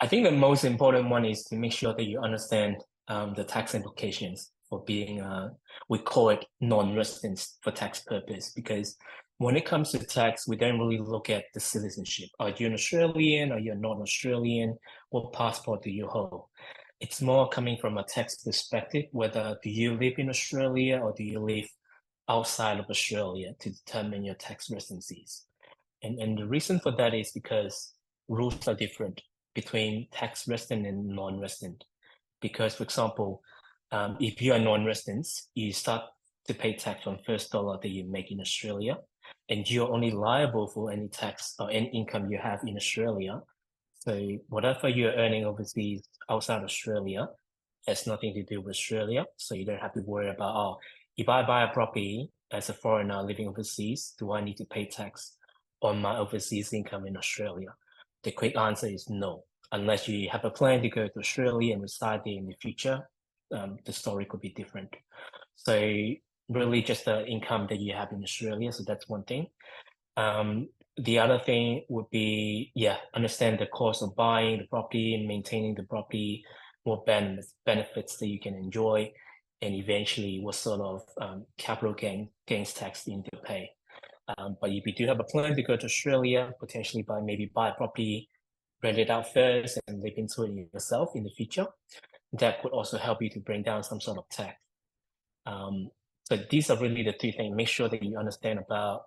I think the most important one is to make sure that you understand the tax implications for being, we call it non-residents for tax purpose, because when it comes to tax, we don't really look at the citizenship. Are you an Australian? Are you a non-Australian? What passport do you hold? It's more coming from a tax perspective, whether do you live in Australia or do you live outside of Australia to determine your tax residencies. And the reason for that is because rules are different between tax resident and non-resident. Because, for example, if you are non-resident, you start to pay tax on first dollar that you make in Australia, and you're only liable for any tax or any income you have in Australia. So whatever you're earning overseas outside Australia has nothing to do with Australia. So you don't have to worry about, oh, if I buy a property as a foreigner living overseas, do I need to pay tax on my overseas income in Australia? The quick answer is no. Unless you have a plan to go to Australia and reside there in the future, the story could be different. So really just the income that you have in Australia. So that's one thing. The other thing would be, yeah, understand the cost of buying the property and maintaining the property, what benefits that you can enjoy, and eventually what sort of capital gains tax you need to pay. But if you do have a plan to go to Australia, potentially maybe buy a property, rent it out first, and live into it yourself in the future, that could also help you to bring down some sort of tax. So these are really the two things. Make sure that you understand about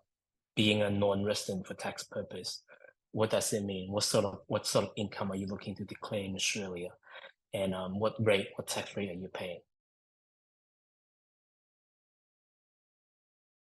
being a non-resident for tax purpose. What does it mean? What sort of income are you looking to declare in Australia? And what tax rate are you paying?